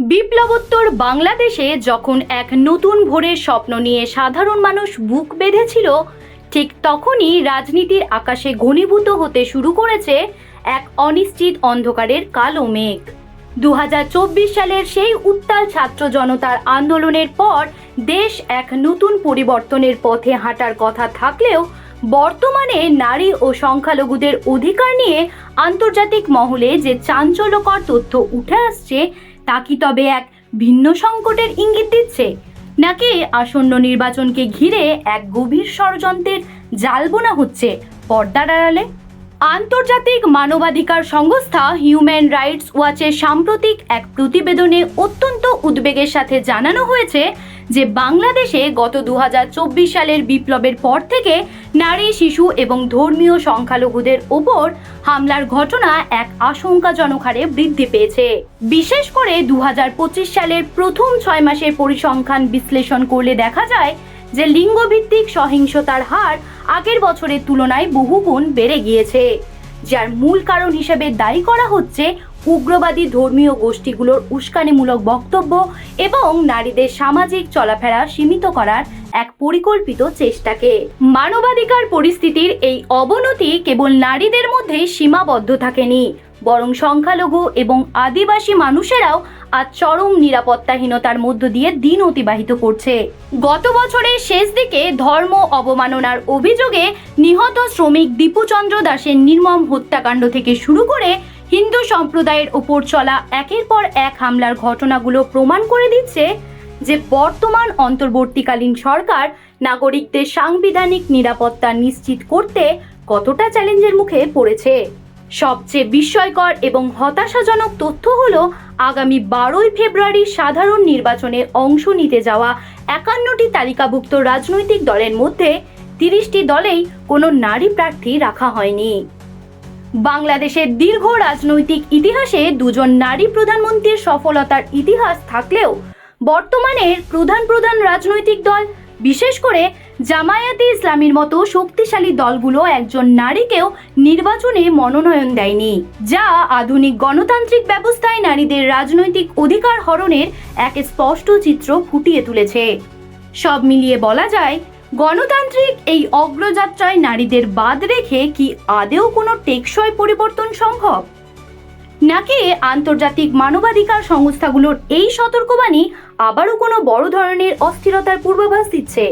বিপ্লবোত্তর বাংলাদেশে যখন এক নতুন ভোরের স্বপ্ন নিয়ে সাধারণ মানুষ বুক বেঁধেছিল, ঠিক তখনই রাজনীতির আকাশে ঘনীভূত হতে শুরু করেছে এক অনিশ্চিত অন্ধকারের কালো মেঘ। 2024 সালের সেই উত্তাল ছাত্র জনতার আন্দোলনের পর দেশ এক নতুন পরিবর্তনের পথে হাঁটার কথা থাকলেও বর্তমানে নারী ও সংখ্যালঘুদের অধিকার নিয়ে আন্তর্জাতিক মহলে যে চাঞ্চল্যকর তথ্য উঠে আসছে, তা কি তবে এক ভিন্ন সংকটের ইঙ্গিত দিচ্ছে, নাকি আসন্ন নির্বাচনকে ঘিরে এক গভীর ষড়যন্ত্রের জাল বোনা হচ্ছে পর্দার আড়ালে? আন্তর্জাতিক মানবাধিকার সংস্থা হিউম্যান রাইটস ওয়াচের সাম্প্রতিক এক প্রতিবেদনে অত্যন্ত উদ্বেগের সাথে জানানো হয়েছে যে বাংলাদেশে গত 2024 সালের বিপ্লবের পর থেকে নারী, শিশু এবং ধর্মীয় সংখ্যালঘুদের ওপর হামলার ঘটনা এক আশঙ্কাজনক হারে বৃদ্ধি পেয়েছে। বিশেষ করে 2025 সালের প্রথম 6 মাসের পরিসংখ্যান বিশ্লেষণ করলে দেখা যায় যে লিঙ্গভিত্তিক সহিংসতার হার আগের বছরের তুলনায় বহুগুণ বেড়ে গিয়েছে, যার মূল কারণ হিসেবে দায়ী করা হচ্ছে উগ্রবাদী ধর্মীয় গোষ্ঠীগুলোর উস্কানিমূলক বক্তব্য এবং নারীদের সামাজিক চলাফেরা সীমিত করার এক পরিকল্পিত চেষ্টাকে। মানবাধিকার পরিস্থিতির এই অবনতি কেবল নারীদের মধ্যে সীমাবদ্ধ থাকেনি, বরং সংখ্যালঘু এবং আদিবাসী মানুষেরাও আজ চরম নিরাপত্তাহীনতার মধ্য দিয়ে দিন অতিবাহিত করছে। গত বছরের শেষ দিকে ধর্ম অবমাননার অভিযোগে নিহত শ্রমিক দীপুচন্দ্র দাসের নির্মম হত্যাকাণ্ড থেকে শুরু করে হিন্দু সম্প্রদায়ের ওপর চলা একের পর এক হামলার ঘটনাগুলো প্রমাণ করে দিচ্ছে যে বর্তমান অন্তর্বর্তীকালীন সরকার নাগরিকদের সাংবিধানিক নিরাপত্তা নিশ্চিত করতে কতটা চ্যালেঞ্জের মুখে পড়েছে। সবচেয়ে বিস্ময়কর এবং হতাশাজনক তথ্য হলো আগামী 12ই ফেব্রুয়ারি সাধারণ নির্বাচনে অংশ নিতে যাওয়া 51টি তালিকাভুক্ত রাজনৈতিক দলের মধ্যে 30টি দলেই কোনো নারী প্রার্থী রাখা হয়নি। বাংলাদেশের দীর্ঘ রাজনৈতিক ইতিহাসে দুজন নারী প্রধানমন্ত্রীর সফলতার ইতিহাস থাকলেও বর্তমানের প্রধান রাজনৈতিক দল, বিশেষ করে জামায়াতে ইসলামীর মতো শক্তিশালী দলগুলো একজন নারীকেও নির্বাচনে মনোনয়ন দেয়নি, যা আধুনিক গণতান্ত্রিক ব্যবস্থায় নারীদের রাজনৈতিক অধিকার হরণের এক স্পষ্ট চিত্র ফুটিয়ে তুলেছে। সব মিলিয়ে বলা যায়, গণতান্ত্রিক এই অগ্রযাত্রায় নারীদের বাদ রেখে কি আদৌ কোনো টেকসই পরিবর্তন সম্ভব, নাকি আন্তর্জাতিক মানবাধিকার সংস্থাগুলোর এই সতর্কবাণী আবারও কোনো বড় ধরনের অস্থিরতার পূর্বাভাস দিচ্ছে?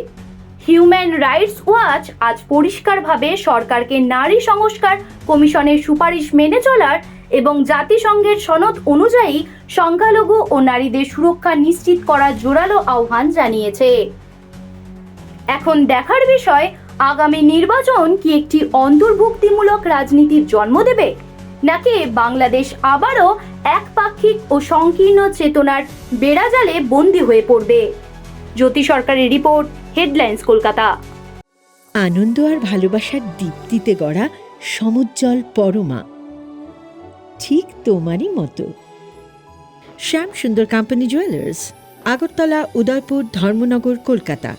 হিউম্যান রাইটস ওয়াচ আজ পরিষ্কারভাবে সরকারকে নারী সংস্কার কমিশনের সুপারিশ মেনে চলার এবং জাতিসংঘের সনদ অনুযায়ী সংখ্যালঘু ও নারীদের সুরক্ষা নিশ্চিত করার জোরালো আহ্বান জানিয়েছে। এখন দেখার বিষয়, আগামী নির্বাচন কি একটি অন্তর্ভুক্তিমূলক রাজনীতির জন্ম দেবে, নাকি বাংলাদেশ আবারও একপাক্ষিক ও সংকীর্ণ চেতনার বেড়াজালে বন্দী হয়ে পড়বে? জ্যোতি সরকারের রিপোর্ট, হেডলাইন্স, কলকাতা। আনন্দ আর ভালোবাসার দীপ্তিতে গড়া সমুজ্জ্বল পরমা, ঠিক তোমারই মতো। শ্যাম সুন্দর কোম্পানি জুয়েলার্স, আগরতলা, উদয়পুর, ধর্মনগর, কলকাতা।